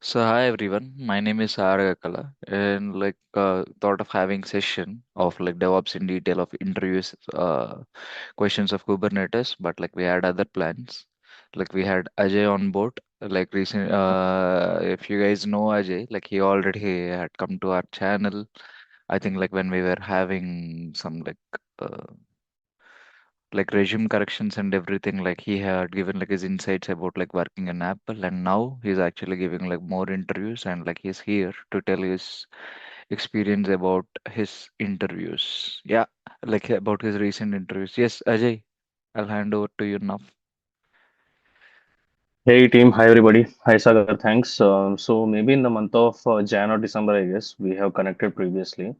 So hi everyone, my name is Sagar Kakkala, and thought of having session of like DevOps in detail of interviews, questions of Kubernetes, but like we had other plans. Like we had Ajay on board. Like recent, if you guys know Ajay, like he already had come to our channel. I think like when we were having some like regime corrections and everything, like he had given like his insights about like working in Apple, and now he's actually giving like more interviews, and like he's here to tell his experience about his interviews. Yeah, like about his recent interviews. Yes, Ajay, I'll hand over to you now. Hey team, hi everybody. Hi Sagar, thanks. So maybe in the month of Jan or December, I guess we have connected previously.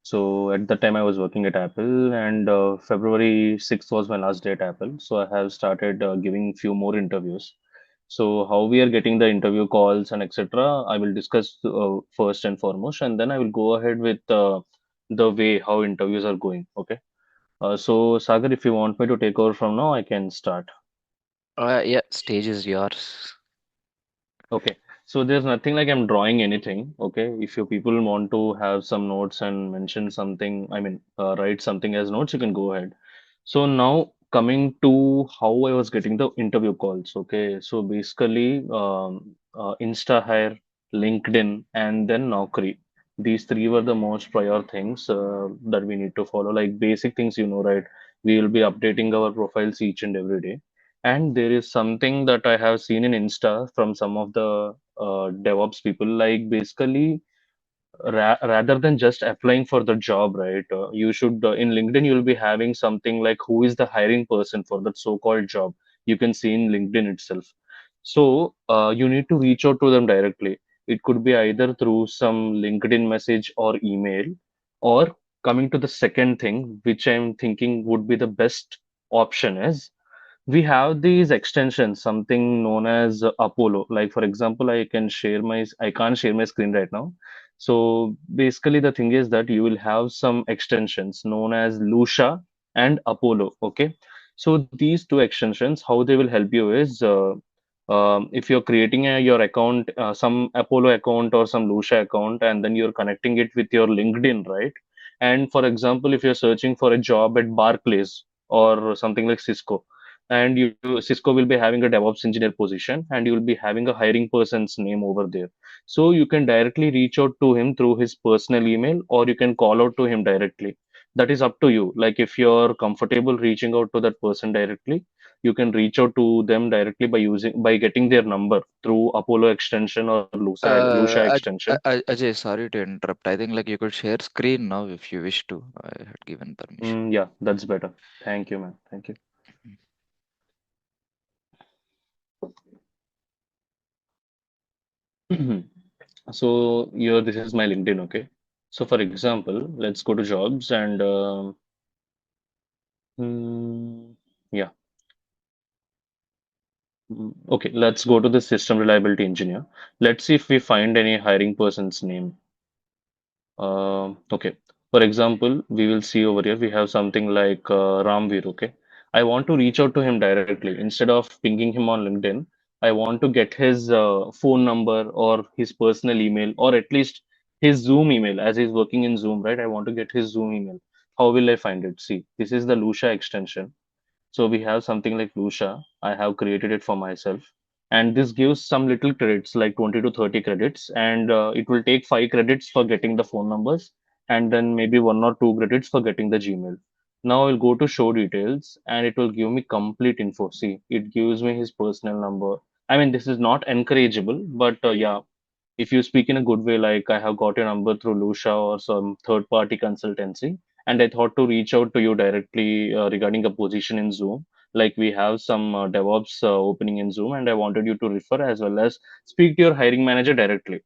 So at that time I was working at Apple, and February 6th was my last day at Apple. So I have started giving few more interviews. So how we are getting the interview calls and etc. I will discuss first and foremost, and then I will go ahead with the way how interviews are going. Okay. So Sagar, if you want me to take over from now, I can start. Yeah, stage is yours. Okay, so there's nothing like I'm drawing anything. Okay, if you people want to have some notes and mention something, write something as notes, you can go ahead. So now coming to how I was getting the interview calls. Okay, so basically, Insta Hire, LinkedIn, and then Naukri. These three were the most prior things that we need to follow. Like basic things, right? We will be updating our profiles each and every day. And there is something that I have seen in Insta from some of the DevOps people, like basically rather than just applying for the job, right? You should in LinkedIn you'll be having something like who is the hiring person for that so-called job. You can see in LinkedIn itself. So you need to reach out to them directly. It could be either through some LinkedIn message or email, or coming to the second thing, which I'm thinking would be the best option is we have these extensions, something known as Apollo. Like for example, I can't share my screen right now. So basically, the thing is that you will have some extensions known as Lucia and Apollo. Okay. So these two extensions, how they will help you is if you're creating your account, some Apollo account or some Lucia account, and then you're connecting it with your LinkedIn, right? And for example, if you're searching for a job at Barclays or something like Cisco, and Cisco will be having a DevOps engineer position, and you will be having a hiring person's name over there. So you can directly reach out to him through his personal email, or you can call out to him directly. That is up to you. Like if you're comfortable reaching out to that person directly, you can reach out to them directly by getting their number through Apollo extension or Lucia extension. Ajay, sorry to interrupt. I think like you could share screen now if you wish to. I had given permission. Yeah, that's better. Thank you, man. Thank you. So here, this is my LinkedIn, okay? So for example, let's go to jobs and mm, yeah, okay, let's go to the system reliability engineer. Let's see if we find any hiring person's name. Okay. For example, we will see over here, we have something like Ramveer, okay? I want to reach out to him directly. Instead of pinging him on LinkedIn, I want to get his phone number or his personal email, or at least his Zoom email, as he's working in Zoom, right? I want to get his Zoom email. How will I find it? See, this is the Lucia extension. So we have something like Lucia. I have created it for myself. And this gives some little credits, like 20 to 30 credits. And it will take 5 credits for getting the phone numbers, and then maybe 1 or 2 credits for getting the Gmail. Now I'll go to show details, and it will give me complete info. See, it gives me his personal number. I mean, this is not encourageable, but yeah, if you speak in a good way, like I have got your number through Lucia or some third party consultancy, and I thought to reach out to you directly regarding a position in Zoom. Like we have some DevOps opening in Zoom, and I wanted you to refer as well as speak to your hiring manager directly.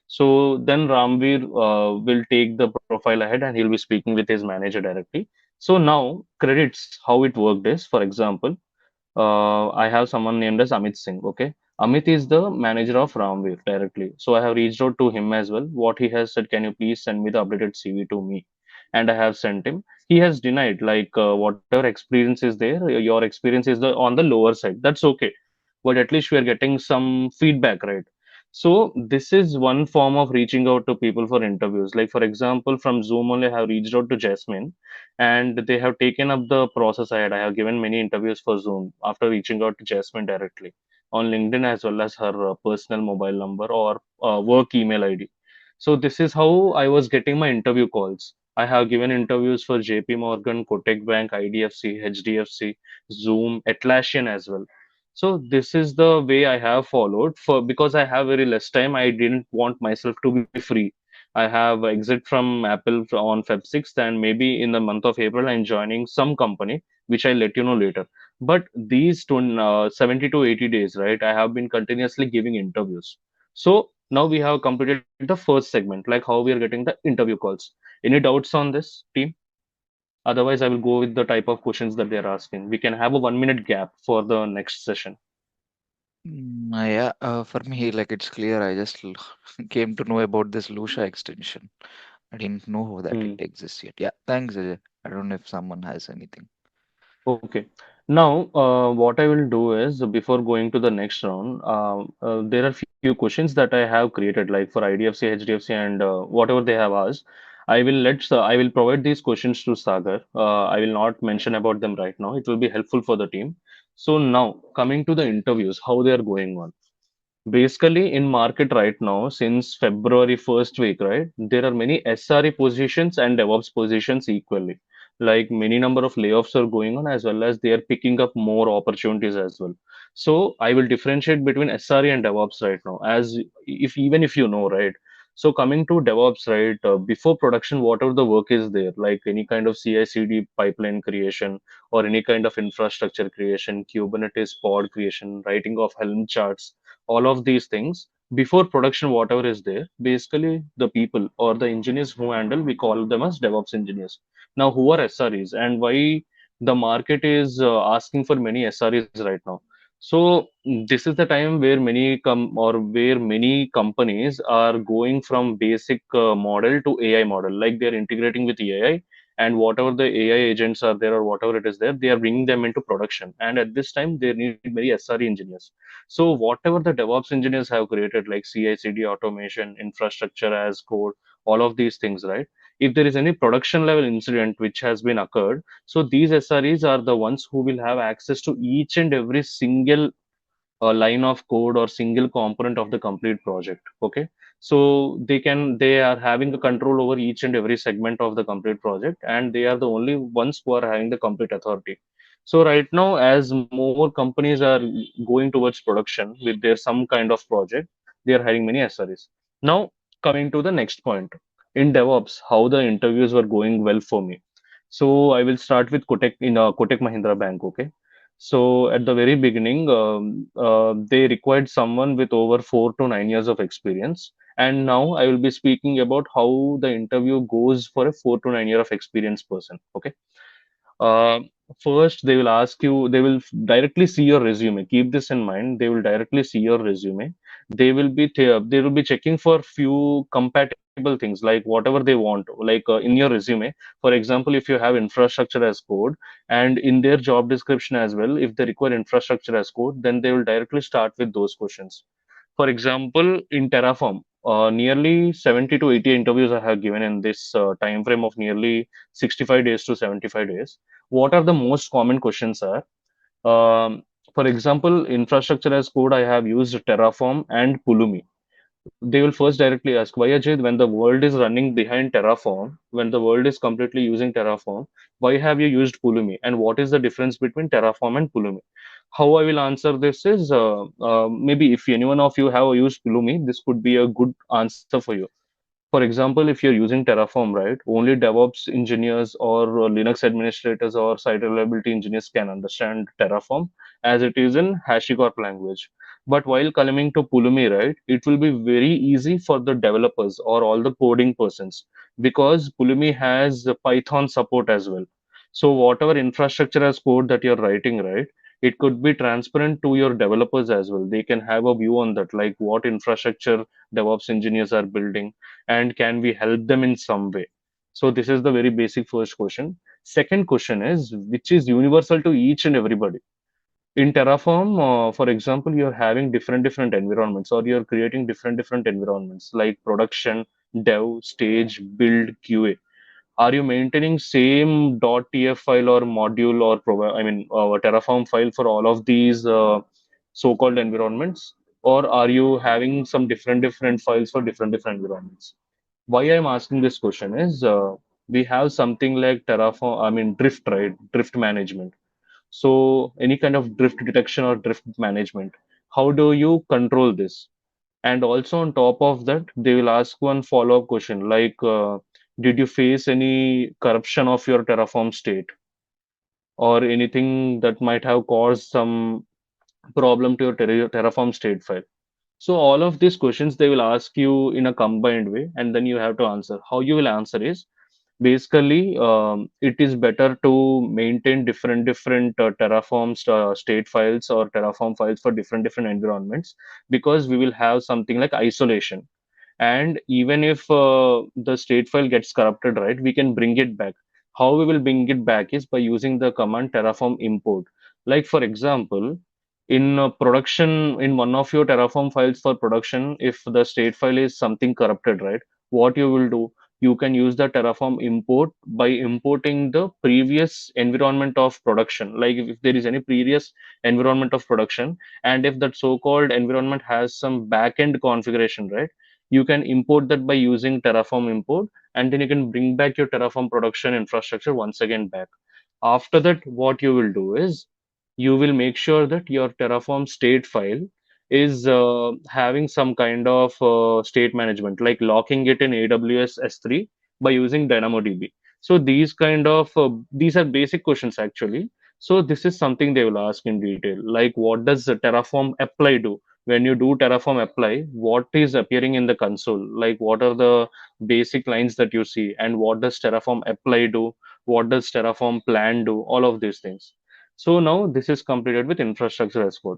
So then Ramveer will take the profile ahead and he'll be speaking with his manager directly. So now credits, how it worked is, for example, I have someone named as Amit Singh. Okay. Amit is the manager of Ramveer directly. So I have reached out to him as well. What he has said, can you please send me the updated CV to me? And I have sent him. He has denied, like, whatever experience is there, your experience is on the lower side. That's okay. But at least we are getting some feedback, right? So this is one form of reaching out to people for interviews. Like for example, from Zoom only, I have reached out to Jasmine, and they have taken up the process ahead. I have given many interviews for Zoom after reaching out to Jasmine directly on LinkedIn as well as her personal mobile number or work email ID. So this is how I was getting my interview calls. I have given interviews for JP Morgan, Kotak Bank, IDFC, HDFC, Zoom, Atlassian as well. So this is the way I have followed for because I have very less time. I didn't want myself to be free. I have exit from Apple on Feb 6th, and maybe in the month of April I'm joining some company, which I'll let you know later. But these 70 to 80 days, right? I have been continuously giving interviews. So now we have completed the first segment, like how we are getting the interview calls. Any doubts on this, team? Otherwise, I will go with the type of questions that they're asking. We can have a 1 minute gap for the next session. Yeah, for me, like it's clear. I just came to know about this Lucia extension. I didn't know that it Hmm. exists yet. Yeah, thanks, Ajay. I don't know if someone has anything. Okay. Now, what I will do is before going to the next round, there are few questions that I have created, like for IDFC, HDFC, and whatever they have asked. I will provide these questions to Sagar. I will not mention about them right now. It will be helpful for the team. So now, coming to the interviews, how they are going on. Basically, in market right now, since February first week, right, there are many SRE positions and DevOps positions equally. Like many number of layoffs are going on as well as they are picking up more opportunities as well. So I will differentiate between SRE and DevOps right now, as if even if you know, right. So coming to DevOps, right, before production, whatever the work is there, like any kind of CI/CD pipeline creation or any kind of infrastructure creation, Kubernetes pod creation, writing of Helm charts, all of these things before production, whatever is there, basically the people or the engineers who handle, we call them as DevOps engineers. Now who are SREs and why the market is asking for many SREs right now? So this is the time where many companies are going from basic model to AI model, like they're integrating with AI, and whatever the AI agents are there or whatever it is there, they are bringing them into production, and at this time they need many SRE engineers. So whatever the DevOps engineers have created, like CI/CD automation, infrastructure as code, all of these things, right? If there is any production level incident which has been occurred, so these SREs are the ones who will have access to each and every single line of code or single component of the complete project. Okay, so they are having the control over each and every segment of the complete project, and they are the only ones who are having the complete authority. So right now, as more companies are going towards production with their some kind of project, they are hiring many SREs. Now, coming to the next point, in DevOps, how the interviews were going well for me. So I will start with Kotak Mahindra Bank. Okay, so at the very beginning, they required someone with over 4 to 9 years of experience. And now I will be speaking about how the interview goes for a 4 to 9 year of experience person. Okay. Uh, First, they will ask you, they will directly see your resume. Keep this in mind. They will directly see your resume. They will be checking for few compatible things like whatever they want, like in your resume. For example, if you have infrastructure as code, and in their job description as well, if they require infrastructure as code, then they will directly start with those questions. For example, in Terraform, nearly 70 to 80 interviews I have given in this time frame of nearly 65 days to 75 days. What are the most common questions are? Um, for example, infrastructure as code, I have used Terraform and Pulumi. They will first directly ask, why Ajay, when the world is running behind Terraform, when the world is completely using Terraform, why have you used Pulumi? And what is the difference between Terraform and Pulumi? How I will answer this is maybe if anyone of you have used Pulumi, this could be a good answer for you. For example, if you're using Terraform, right, only DevOps engineers or Linux administrators or site reliability engineers can understand Terraform as it is in HashiCorp language. But while coming to Pulumi, right, it will be very easy for the developers or all the coding persons because Pulumi has Python support as well. So whatever infrastructure as code that you're writing, right, it could be transparent to your developers as well. They can have a view on that, like what infrastructure DevOps engineers are building and can we help them in some way. So this is the very basic first question. Second question is which is universal to each and everybody. In Terraform, for example, you're having different environments, or you're creating different environments like production, dev, stage, build, QA. Are you maintaining same .tf file or module or Terraform file for all of these so-called environments, or are you having some different files for different environments? Why I'm asking this question is we have something like Terraform, Drift, right? Drift management. So any kind of drift detection or drift management, how do you control this? And also on top of that, they will ask one follow-up question like, did you face any corruption of your Terraform state or anything that might have caused some problem to your Terraform state file? So all of these questions they will ask you in a combined way, and then you have to answer. How you will answer is basically, it is better to maintain different Terraform state files or Terraform files for different environments, because we will have something like isolation. And even if the state file gets corrupted, right, we can bring it back. How we will bring it back is by using the command Terraform import. Like for example, in production, in one of your Terraform files for production, if the state file is something corrupted, right, what you will do, you can use the Terraform import by importing the previous environment of production. Like if there is any previous environment of production, and if that so-called environment has some backend configuration, right, you can import that by using Terraform import, and then you can bring back your Terraform production infrastructure once again back. After that, what you will do is you will make sure that your Terraform state file is having some kind of state management, like locking it in AWS S3 by using DynamoDB. So these are basic questions actually. So this is something they will ask in detail, like what does the Terraform apply do? When you do Terraform apply, what is appearing in the console? Like what are the basic lines that you see, and what does Terraform apply do? What does Terraform plan do? All of these things. So now this is completed with infrastructure as code.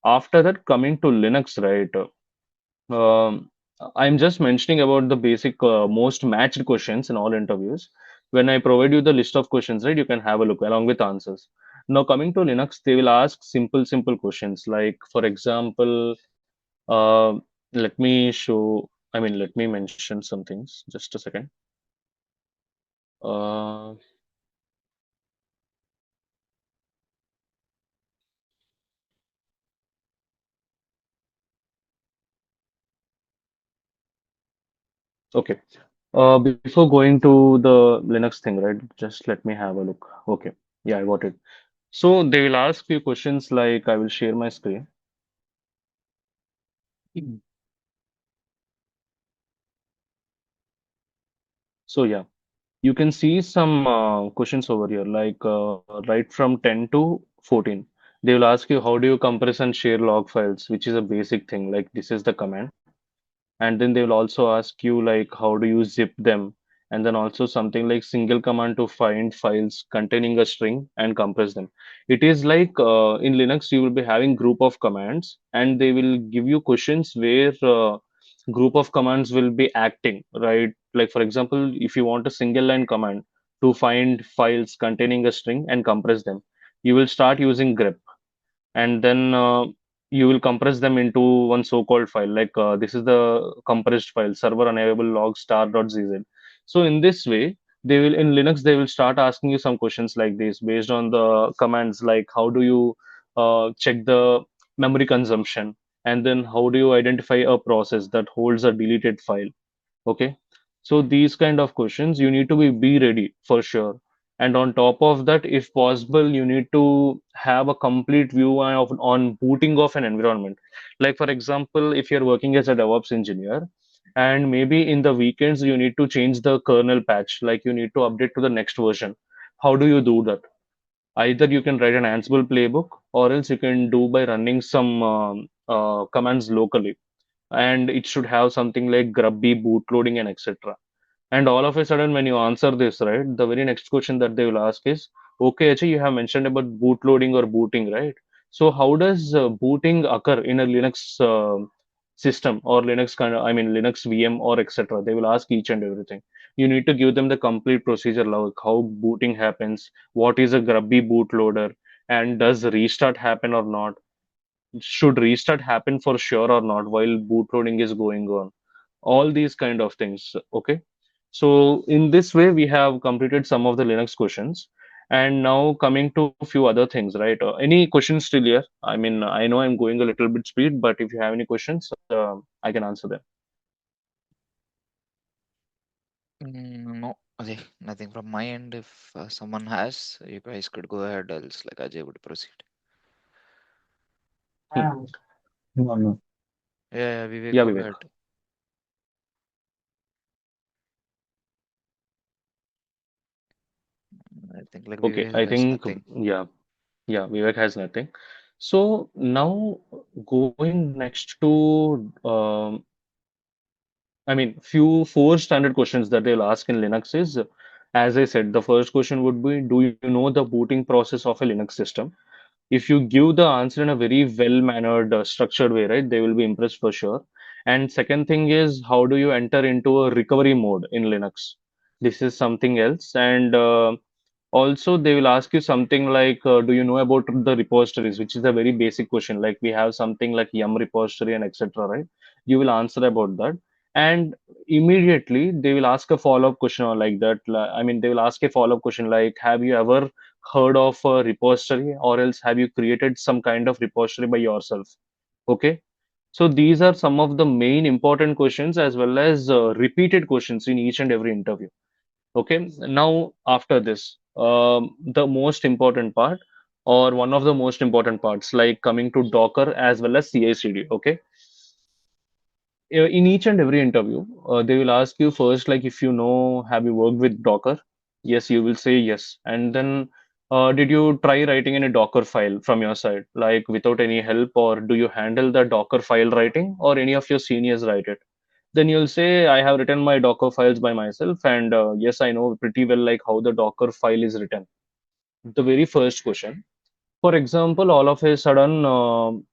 After that, coming to Linux, right? Um, I'm just mentioning about the basic, most matched questions in all interviews. When I provide you the list of questions, right, you can have a look along with answers. Now, coming to Linux, they will ask simple questions. Like, for example, uh, let me show, let me mention some things. Just a second. Uh, okay. Before going to the Linux thing, right? Just let me have a look. Okay. Yeah, I got it. So they will ask you questions like I will share my screen. So yeah, you can see some questions over here, like right from 10 to 14. They will ask you how do you compress and share log files, which is a basic thing. Like this is the command. And then they will also ask you like how do you zip them, and then also something like single command to find files containing a string and compress them. It is like in Linux you will be having group of commands, and they will give you questions where group of commands will be acting, right? Like for example, if you want a single line command to find files containing a string and compress them, you will start using grep, and then you will compress them into one so-called file. Like this is the compressed file, server unavailable log star.zz. So in this way, they will in Linux they will start asking you some questions like this based on the commands, like how do you check the memory consumption, and then how do you identify a process that holds a deleted file. Okay. So these kind of questions you need to be ready for sure. And on top of that, if possible, you need to have a complete view of on booting of an environment. Like for example, if you're working as a DevOps engineer, and maybe in the weekends you need to change the kernel patch, like you need to update to the next version. How do you do that? Either you can write an Ansible playbook, or else you can do by running some commands locally, and it should have something like grubby bootloading and etc. And all of a sudden, when you answer this, right, the very next question that they will ask is, okay, Ajay, you have mentioned about bootloading or booting, right? So how does booting occur in a Linux system or Linux Linux VM or etc. They will ask each and everything. You need to give them the complete procedure, like how booting happens, what is a grubby bootloader, and does restart happen or not? Should restart happen for sure or not while bootloading is going on? All these kind of things. Okay. So in this way, we have completed some of the Linux questions. And now coming to a few other things, right? Any questions still here? I mean, I know I'm going a little bit speed, but if you have any questions, I can answer them. No, Ajay, nothing from my end. If someone has, you guys could go ahead, else like Ajay would proceed. Hmm. No, no. Yeah, yeah, Vivek, Yeah, go Vivek. ahead. I think like Okay, Vivek I has think, nothing. yeah, yeah, Vivek has nothing. So now going next to, I mean, few four standard questions that they'll ask in Linux is, as I said, the first question would be, do you know the booting process of a Linux system? If you give the answer in a very well-mannered, structured way, right, they will be impressed for sure. And second thing is, how do you enter into a recovery mode in Linux? This is something else. And also, they will ask you something like, do you know about the repositories, which is a very basic question. Like we have something like yum repository and etc. Right? You will answer about that. And immediately they will ask a follow-up question or like that. I mean, they will ask a follow-up question like, have you ever heard of a repository, or else have you created some kind of repository by yourself? Okay. So these are some of the main important questions as well as repeated questions in each and every interview. Okay, now after this, the most important part, or one of the most important parts, like coming to Docker as well as CI/CD. Okay, in each and every interview, they will ask you first, like if you know, have you worked with Docker? Yes, you will say yes. And then, did you try writing in a Docker file from your side, like without any help, or do you handle the Docker file writing, or any of your seniors write it? Then you'll say, I have written my Docker files by myself, and yes, I know pretty well like how the Docker file is written. The very first question. For example, all of a sudden,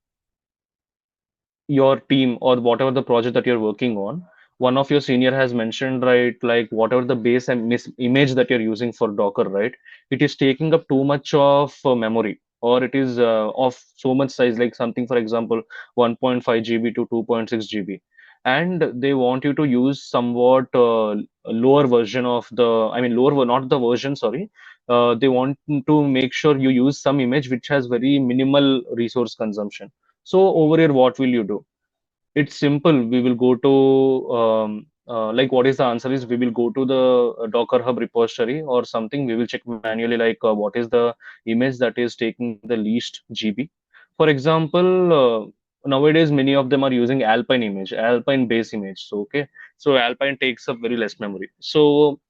your team or whatever the project that you're working on, one of your senior has mentioned, right, like whatever the base and image that you're using for Docker, right, it is taking up too much of memory, or it is of so much size, like something, for example, 1.5 GB to 2.6 GB. And they want you to use somewhat lower version of the, I mean, lower, not the version, sorry. They want to make sure you use some image which has very minimal resource consumption. So over here, what will you do? It's simple. We will go to like what is the answer is we will go to the Docker Hub repository or something. We will check manually like what is the image that is taking the least GB. For example, nowadays many of them are using Alpine image, Alpine base image. So okay, so Alpine takes up very less memory. So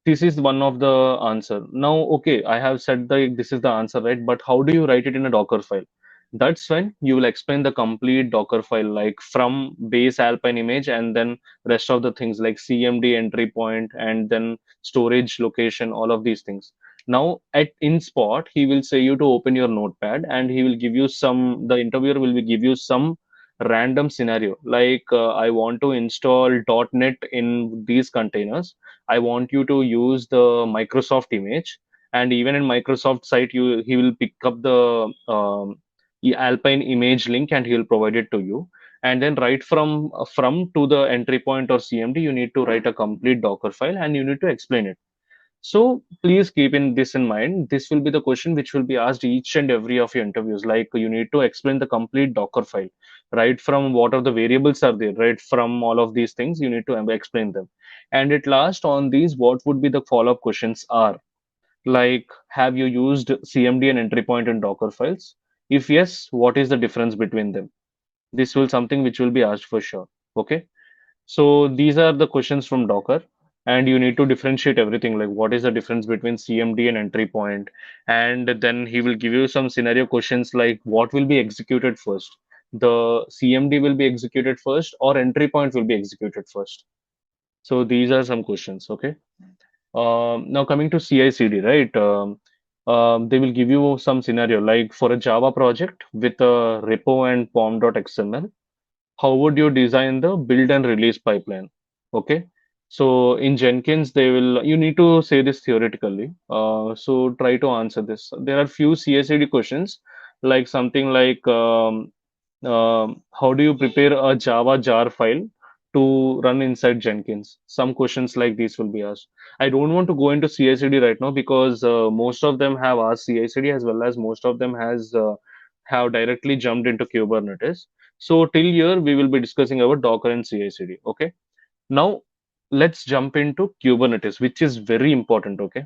this is one of the answer. Now, okay, I have said that this is the answer, right? But how do you write it in a Docker file? That's when you will explain the complete Docker file, like from base Alpine image and then rest of the things like CMD entry point and then storage location, all of these things. Now, at in spot, he will say you to open your notepad and he will give you some, the interviewer will give you some random scenario like I want to install .NET in these containers. I want you to use the Microsoft image, and even in Microsoft site, you he will pick up the Alpine image link and he will provide it to you. And then right from to the entry point or CMD, you need to write a complete Docker file and you need to explain it. So please keep in this in mind. This will be the question which will be asked each and every of your interviews. Like you need to explain the complete Docker file, right? From what are the variables are there, right? From all of these things, you need to explain them. And at last on these, what would be the follow-up questions are like, have you used CMD and entry point in Docker files? If yes, what is the difference between them? This will something which will be asked for sure. Okay. So these are the questions from Docker, and you need to differentiate everything like what is the difference between CMD and entry point, and then he will give you some scenario questions like what will be executed first. The CMD will be executed first, or entry point will be executed first. So these are some questions. Okay. Now coming to CI/CD, right? They will give you some scenario like for a Java project with a repo and pom.xml, how would you design the build and release pipeline? Okay. So in Jenkins, you need to say this theoretically. So try to answer this. There are few CI/CD questions, like something like how do you prepare a Java jar file to run inside Jenkins? Some questions like these will be asked. I don't want to go into CI/CD right now because most of them have asked CI/CD as well as most of them has have directly jumped into Kubernetes. So till here we will be discussing about Docker and CI/CD. Okay. Now, let's jump into Kubernetes, which is very important. Okay.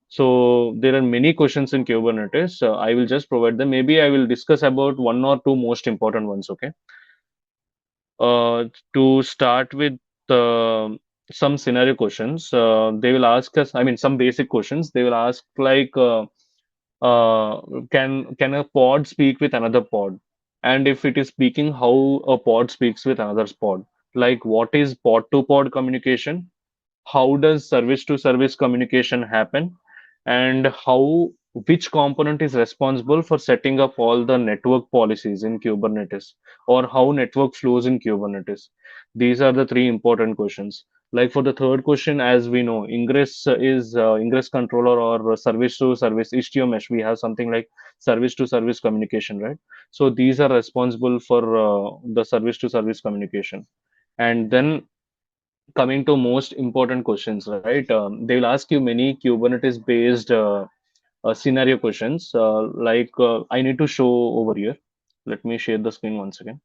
So, there are many questions in Kubernetes. I will just provide them. Maybe I will discuss about one or two most important ones. Okay. To start with some scenario questions, they will ask us, I mean, some basic questions. They will ask like, uh, can a pod speak with another pod? And if it is speaking, how a pod speaks with another pod? Like, what is pod to pod communication? How does service to service communication happen, and how which component is responsible for setting up all the network policies in Kubernetes, or how network flows in Kubernetes? These are the three important questions. Like for the third question, as we know, ingress is ingress controller or service to service istio mesh. We have something like service to service communication, right? So these are responsible for the service to service communication. And then coming to most important questions, right? They will ask you many Kubernetes based scenario questions. I need to show over here. Let me share the screen once again.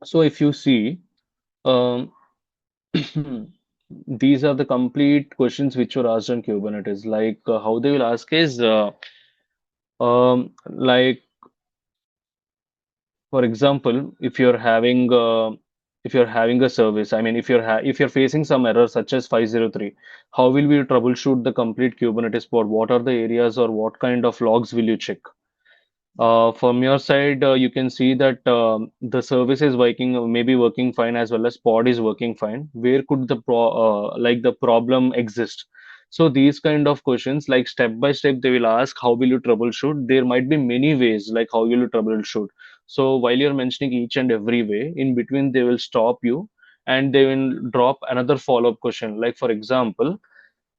So if you see, um, these are the complete questions which were asked on Kubernetes. Like how they will ask is, like for example, if you're having a service, I mean, if you're facing some error such as 503, how will we troubleshoot the complete Kubernetes pod? What are the areas or what kind of logs will you check? From your side, you can see that the service is working, maybe working fine as well as pod is working fine. Where could the problem exist? So these kind of questions, like step by step, they will ask, how will you troubleshoot? There might be many ways, like how will you troubleshoot? So while you're mentioning each and every way, in between they will stop you and they will drop another follow-up question. Like for example,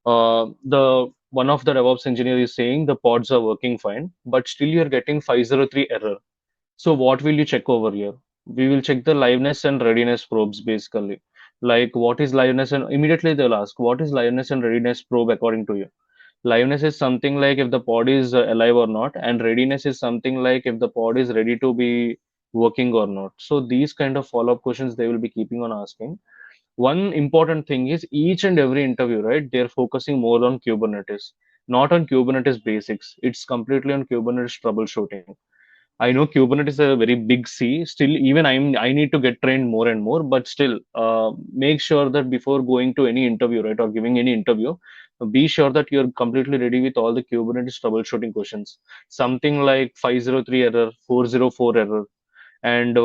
the one of the DevOps engineer is saying the pods are working fine, but still you're getting 503 error. So what will you check over here? We will check the liveness and readiness probes basically. Like what is liveness, and immediately they'll ask what is liveness and readiness probe according to you. Liveness is something like if the pod is alive or not, and readiness is something like if the pod is ready to be working or not. So these kind of follow-up questions they will be keeping on asking. One important thing is each and every interview, right? They're focusing more on Kubernetes, not on Kubernetes basics. It's completely on Kubernetes troubleshooting. I know Kubernetes is a very big C. Still, even I need to get trained more and more. But still, make sure that before going to any interview, right, or giving any interview, be sure that you're completely ready with all the Kubernetes troubleshooting questions. Something like 503 error, 404 error, and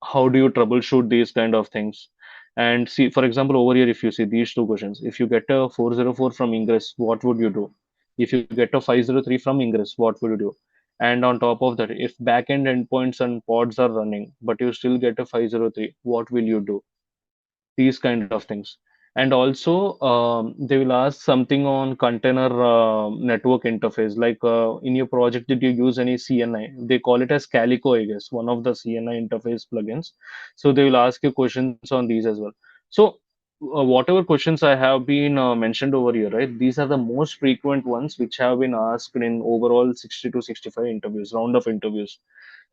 how do you troubleshoot these kind of things? And see, for example, over here, if you see these two questions, if you get a 404 from ingress, what would you do? If you get a 503 from ingress, what would you do? And on top of that, if backend endpoints and pods are running, but you still get a 503, what will you do? These kind of things. And also, they will ask something on container network interface. Like in your project, did you use any CNI? They call it as Calico, I guess, one of the CNI interface plugins. So they will ask you questions on these as well. So whatever questions I have been mentioned over here, right? These are the most frequent ones which have been asked in overall 60 to 65 interviews, round of interviews.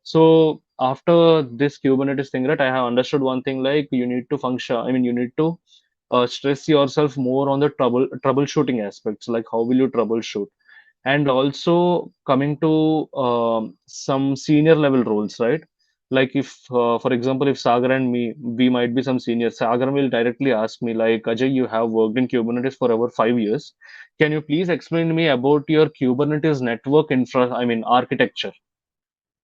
So after this Kubernetes thing, right, I have understood one thing, like you need to function, I mean, you need to stress yourself more on the troubleshooting aspects, like how will you troubleshoot? And also coming to some senior level roles, right? Like if, for example, if Sagar and me, we might be some seniors, Sagar will directly ask me, like, Ajay, you have worked in Kubernetes for over 5 years. Can you please explain to me about your Kubernetes network I mean, architecture?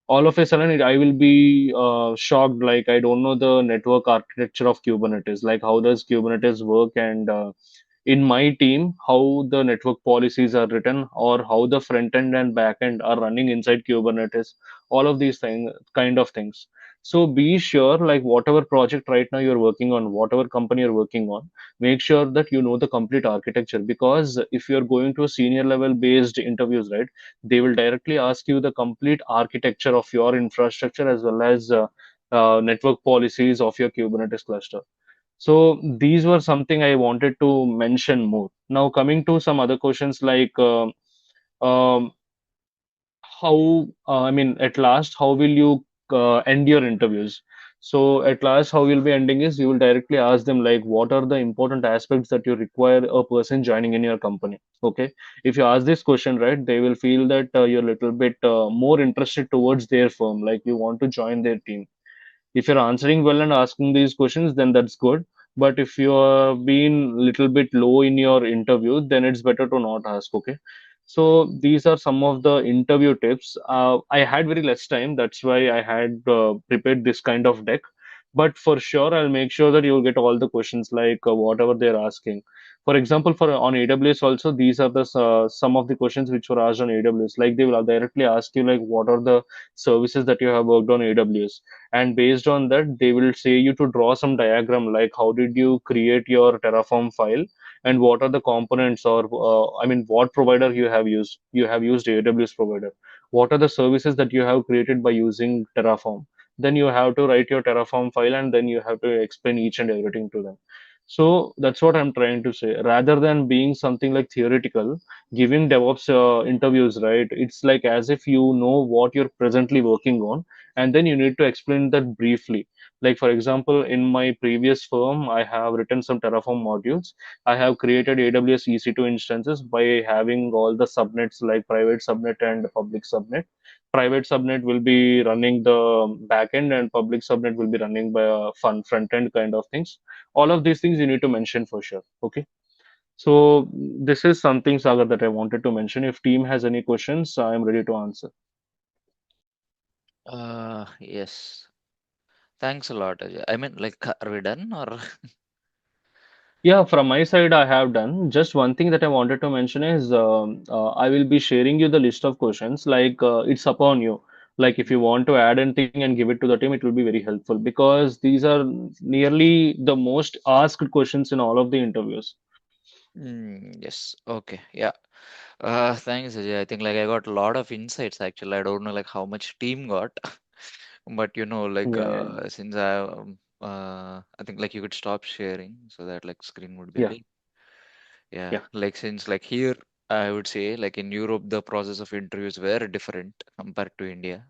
All of a sudden I will be shocked, like I don't know the network architecture of Kubernetes, like how does Kubernetes work, and in my team how the network policies are written, or how the front end and back end are running inside Kubernetes, all of these kind of things. So be sure, like whatever project right now you're working on, whatever company you're working on, make sure that you know the complete architecture. Because if you're going to a senior level based interviews, right, they will directly ask you the complete architecture of your infrastructure, as well as network policies of your Kubernetes cluster. So these were something I wanted to mention more. Now coming to some other questions, like um, how I mean, at last, how will you end your interviews? So at last, how you'll be ending is you will directly ask them like, what are the important aspects that you require a person joining in your company? Okay, if you ask this question, right, they will feel that you're a little bit more interested towards their firm, like you want to join their team. If you're answering well and asking these questions, then that's good. But if you are being little bit low in your interview, then it's better to not ask. Okay. So these are some of the interview tips. I had very less time. That's why I had prepared this kind of deck. But for sure, I'll make sure that you'll get all the questions, like whatever they're asking. For example, for on AWS also, these are the some of the questions which were asked on AWS. Like they will directly ask you like, what are the services that you have worked on AWS, and based on that they will say you to draw some diagram, like how did you create your Terraform file, and what are the components, or I mean, what provider you have used AWS provider, what are the services that you have created by using Terraform. Then you have to write your Terraform file, and then you have to explain each and everything to them. So that's what I'm trying to say. Rather than being something like theoretical, giving DevOps interviews, right? It's like as if you know what you're presently working on, and then you need to explain that briefly. Like for example, in my previous firm, I have written some Terraform modules. I have created AWS EC2 instances by having all the subnets, like private subnet and public subnet. Private subnet will be running the backend, and public subnet will be running by a fun front end kind of things. All of these things you need to mention for sure. Okay. So this is something, Sagar, that I wanted to mention. If team has any questions, I am ready to answer. Yes. Thanks a lot, Ajay. I mean, like, are we done or? Yeah, from my side, I have done. Just one thing that I wanted to mention is I will be sharing you the list of questions. Like it's upon you. Like if you want to add anything and give it to the team, it will be very helpful, because these are nearly the most asked questions in all of the interviews. Yes. Okay. Yeah. Thanks, Ajay. I think like I got a lot of insights actually. I don't know like how much team got, but like Yeah, yeah, since I think like you could stop sharing so that like screen would be yeah, big. Yeah, yeah. like since like here I would say like in Europe the process of interviews were different compared to India.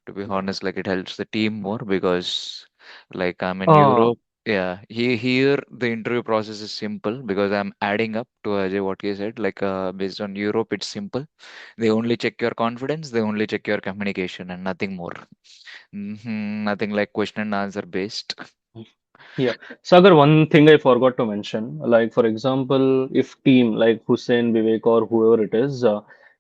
To be honest, like it helps the team more because like I'm in Uh, Europe. Yeah, here the interview process is simple because I'm adding up to Ajay what he said. Like based on Europe, it's simple. They only check your confidence, they only check your communication, and nothing more. Nothing like question and answer based. Yeah. Sagar, one thing I forgot to mention, like for example, if team like Hussein, Vivek, or whoever it is,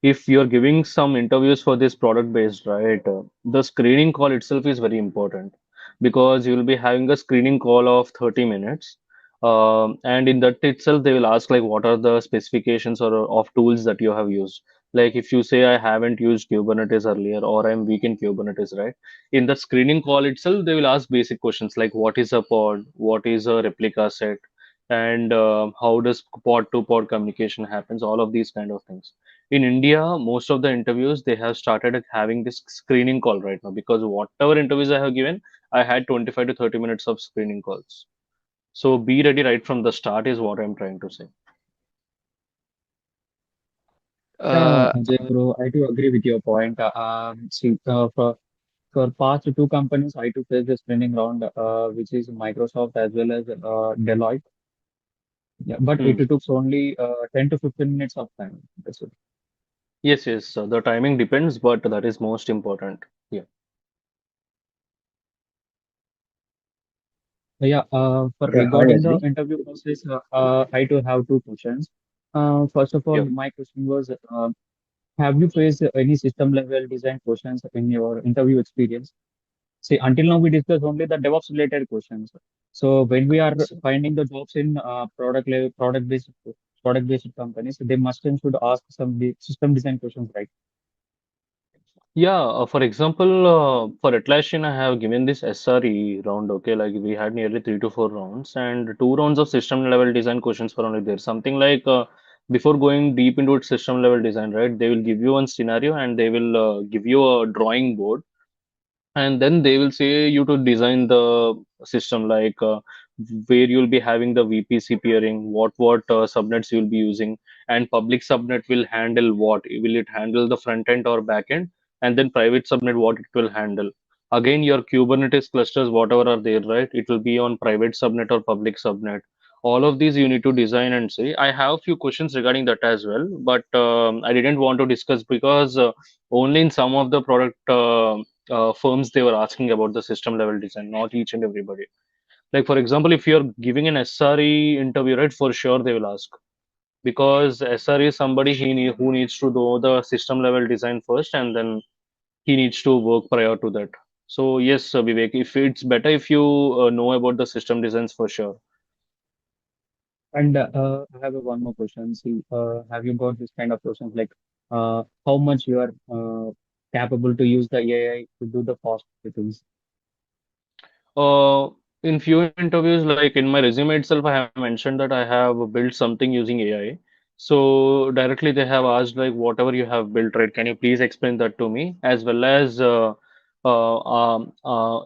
if you're giving some interviews for this product based, right, the screening call itself is very important, because you will be having a screening call of 30 minutes. And in that itself, they will ask like what are the specifications or of tools that you have used. Like if you say I haven't used Kubernetes earlier, or I'm weak in Kubernetes, right? In the screening call itself, they will ask basic questions like what is a pod, what is a replica set, and how does pod to pod communication happens, all of these kind of things. In India, most of the interviews they have started having this screening call right now, because whatever interviews I have given, I had 25 to 30 minutes of screening calls. So be ready right from the start is what I'm trying to say. Uh, Ajay, bro, I do agree with your point. See, for past two companies, I to face the screening round, which is Microsoft as well as Deloitte. Yeah, but it Hmm. took only 10 to 15 minutes of time. That's it. Yes, yes, the timing depends, but that is most important. Yeah, Yeah, for Yeah, hi regarding the Ajay. interview process, I do have two questions. First of all, yeah. my question was, have you faced any system level design questions in your interview experience? See, until now we discussed only the DevOps related questions. So when we are S- finding the jobs in product based companies, they must and should ask some system design questions, right? Yeah, for example, for Atlassian, I have given this SRE round, okay, like we had nearly 3 to 4 rounds, and 2 rounds of system level design questions were only there. Something like before going deep into its system level design, right, they will give you one scenario and they will give you a drawing board, and then they will say you to design the system like where you'll be having the VPC peering, what subnets you'll be using, and public subnet will handle what? Will it handle the front end or back end? And then private subnet what it will handle. Again, your Kubernetes clusters, whatever are there, right? It will be on private subnet or public subnet. All of these you need to design and say. I have few questions regarding that as well, but I didn't want to discuss because only in some of the product firms they were asking about the system level design, not each and everybody. Like for example, if you're giving an SRE interview, right, for sure they will ask because SRE is somebody who needs to do the system level design first, and then he needs to work prior to that. So yes, Vivek, if it's better if you know about the system designs for sure. And I have one more question. See, have you got this kind of questions like how much you are capable to use the AI to do the fast things? Uh, in few interviews, like in my resume itself, I have mentioned that I have built something using AI. So directly they have asked like whatever you have built, right? Can you please explain that to me? As well as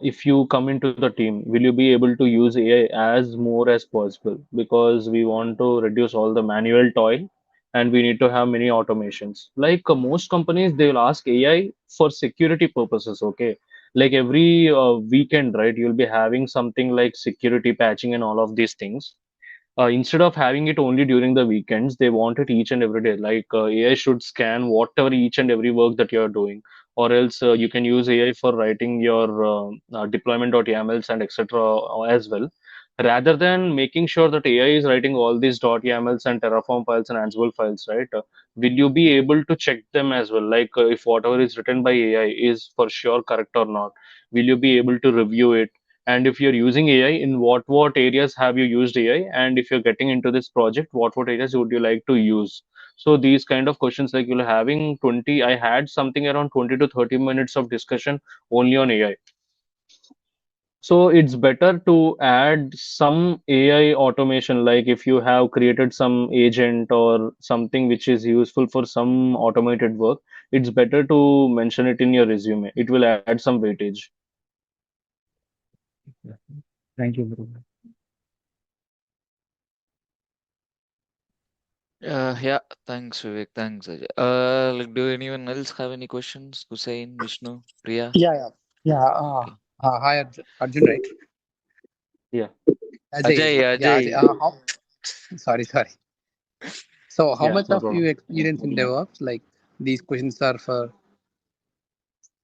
if you come into the team, will you be able to use AI as more as possible? Because we want to reduce all the manual toil and we need to have many automations. Like most companies, they will ask AI for security purposes, okay? Like every weekend, right, you'll be having something like security patching and all of these things. Instead of having it only during the weekends, they want it each and every day. Like AI should scan whatever each and every work that you're doing, or else you can use AI for writing your deployment.yamls and etc. As well. Rather than making sure that AI is writing all these .yamls and Terraform files and Ansible files, right? Will you be able to check them as well? Like if whatever is written by AI is for sure correct or not? Will you be able to review it? And if you're using AI, in what areas have you used AI? And if you're getting into this project, what areas would you like to use? So these kind of questions, like you're having 20, I had something around 20 to 30 minutes of discussion only on AI. So it's better to add some AI automation, like if you have created some agent or something which is useful for some automated work, it's better to mention it in your resume. It will add some weightage. Yeah. Thank you, bro. Yeah, thanks Vivek, thanks Ajay. Like, do anyone else have any questions? Hussein, Vishnu, Priya? Yeah, yeah, yeah. Okay. Hi, Arjun, right? Yeah, Ajay, Ajay, Ajay. Yeah, Ajay. Ajay. Sorry, sorry. So, how yeah, much no of you problem. experience in DevOps? Like these questions are for.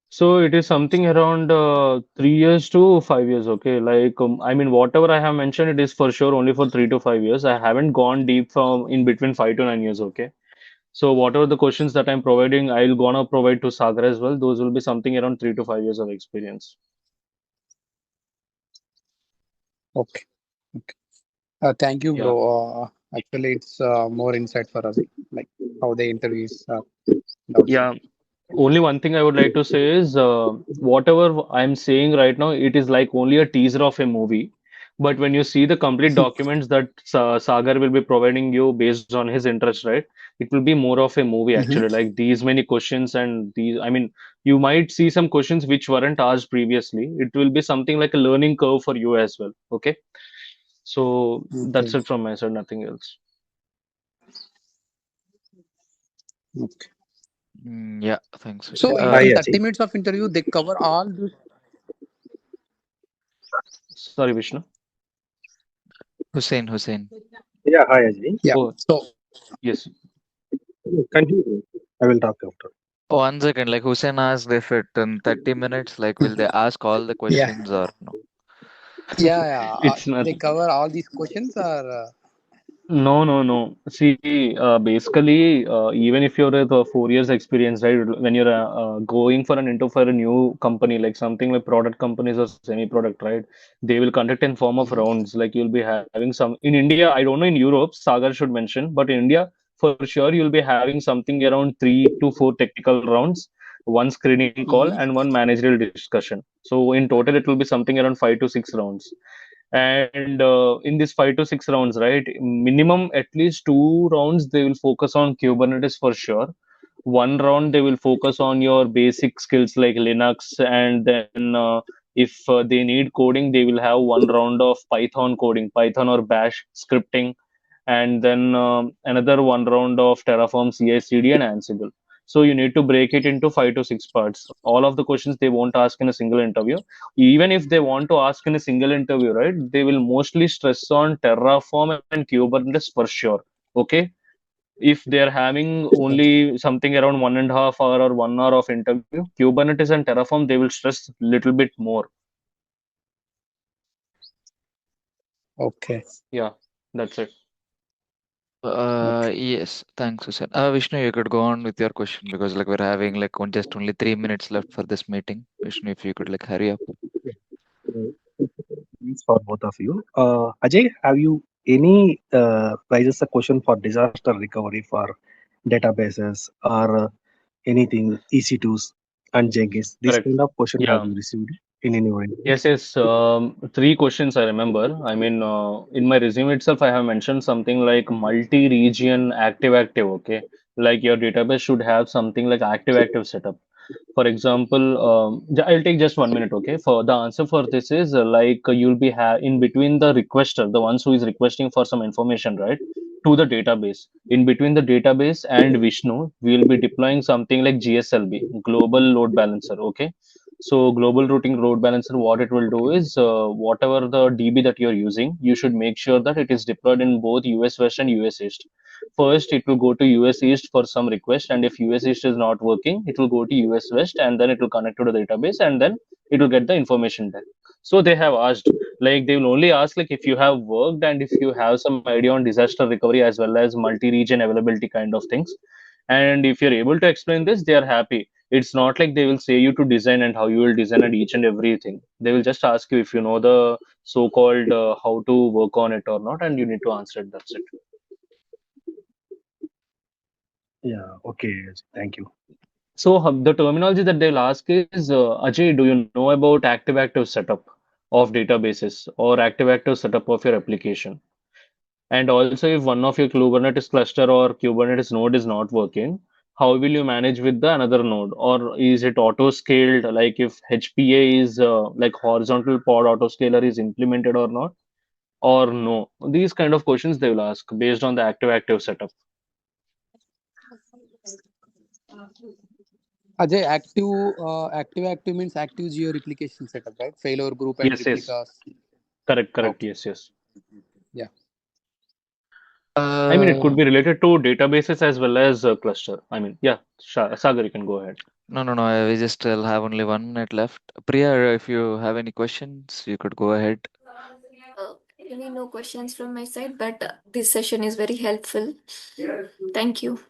So it is something around 3 years to 5 years, okay? Like, I mean, whatever I have mentioned, it is for sure only for 3 to 5 years. I haven't gone deep from in between 5 to 9 years, okay? So whatever the questions that I'm providing, I'll gonna provide to Sagar as well. Those will be something around 3 to 5 years of experience. Okay. Okay. Thank you, bro. Yeah. Actually, it's more insight for us, like how the interviews and also. Yeah. Only one thing I would like to say is whatever I'm saying right now, it is like only a teaser of a movie. But when you see the complete documents that Sagar will be providing you based on his interest, right? It will be more of a movie Mm-hmm. actually. Like these many questions and these, I mean, you might see some questions which weren't asked previously. It will be something like a learning curve for you as well. Okay. So that's Okay. it from my side, nothing else. Okay. Yeah, thanks Ajay. So, Hi, in Ajay. 30 minutes of interview, they cover all this. Sorry, Vishnu. Hussein. Yeah, hi, Ajay. Yeah. Oh, So, yes. Continue. I will talk after. 1 second, like Hussein asked if it in 30 minutes, like will they ask all the yeah, questions or no? yeah, yeah. It's not. They cover all these questions, or No, no, no. See, basically, even if you're at 4 years experience, right, when you're going for an into for a new company, like something like product companies or semi-product, right, they will conduct in form of Mhm. rounds. Like you'll be having some in India. I don't know in Europe. Sagar should mention, but in India, for sure, you'll be having something around 3 to 4 technical rounds, one screening call, Mhm. and one managerial discussion. So in total, it will be something around 5 to 6 rounds. And in these 5 to 6 rounds, right, minimum at least 2 rounds they will focus on Kubernetes for sure. One round they will focus on your basic skills like Linux, and then if they need coding, they will have one round of Python coding, Python or Bash scripting, and then another one round of Terraform, CI/CD, and Ansible. So you need to break it into 5 to 6 parts. All of the questions they won't ask in a single interview. Even if they want to ask in a single interview, right, they will mostly stress on Terraform and Kubernetes for sure. Okay. If they're having only something around 1.5 hour or 1 hour of interview, Kubernetes and Terraform, they will stress little bit more. Okay. Yeah, that's it. Okay. Yes, thanks, Susan. Vishnu, you could go on with your question because like we're having like just only 3 minutes left for this meeting. Vishnu, if you could like hurry up. Yeah. Thanks for both of you. Ajay, have you any raises a question for disaster recovery for databases or anything EC2s and Jenkins? This Correct. kind of question have Yeah. you received in any your Yes, interviews? yes. Three questions I remember. I mean, in my resume itself, I have mentioned something like multi-region active-active. Okay, like your database should have something like active-active setup. For example, I'll take just 1 minute. Okay, for the answer for this is you'll be in between the requester, the ones who is requesting for some information, right, to the database. In between the database and Vishnu, we'll be deploying something like GSLB, Global Load Balancer. Okay, so global routing load balancer, what it will do is whatever the DB that you're using, you should make sure that it is deployed in both US West and US East. First, it will go to US East for some request, and if US East is not working, it will go to US West, and then it will connect to the database, and then it will get the information back. So they have asked, like they will only ask like if you have worked and if you have some idea on disaster recovery as well as multi-region availability kind of things. And if you're able to explain this, they are happy. It's not like they will say you to design and how you will design and each and everything. They will just ask you if you know the so-called how to work on it or not, and you need to answer it. That's it. Yeah, okay, Ajay, thank you. So the terminology that they'll ask is, Ajay, do you know about active-active setup of databases or active-active setup of your application? And also, if one of your Kubernetes cluster or Kubernetes node is not working, how will you manage with the another node? Or is it auto-scaled? Like if HPA is like horizontal pod autoscaler is implemented or not? Or no? These kind of questions they will ask based on the active-active setup. Ajay, active means active geo replication setup, right? Failover group and Yes, yes. replicas. Correct, correct. Okay. Yes, yes. Yeah. I mean, it could Uh, be related to databases as well as cluster. I mean, yeah, Sagar, you can go ahead. no, no, no. We just still have only 1 minute left. Priya, if you have any questions, you could go ahead. Really, no questions from my side, but this session is very helpful. Thank you.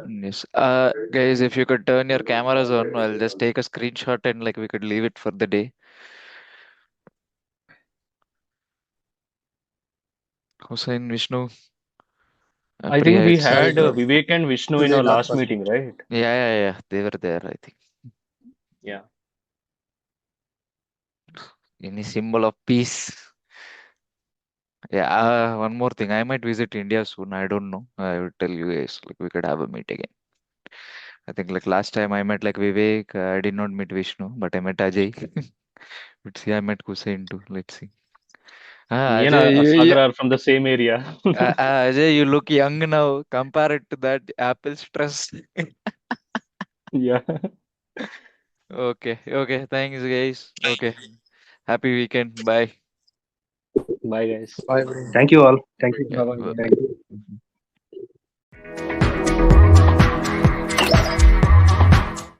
Yes. Guys, if you could turn your cameras on, I'll just take a screenshot and like we could leave it for the day. Hussein, Vishnu, I think Priya, we it's had Vijay, Vivek and Vishnu in Vijay our talk last first. meeting, right? yeah, yeah, yeah. They were there, I think. Yeah. Any symbol of peace. Yeah, one more thing. I might visit India soon. I don't know. I will tell you guys. Like we could have a meet again. I think like last time I met like Vivek. I did not meet Vishnu, but I met Ajay. Let's see. I met Hussein too. Let's see. Me and Ajay, Sagar are from the same area. Ajay, you look young now. Compare it to that Apple stress. Yeah. Okay, okay. Thanks, guys. Okay. Happy weekend. Bye. Bye, guys. Bye, everyone. Thank you all. Thank you. Yeah. Bye bye. Bye. Thank you. Bye.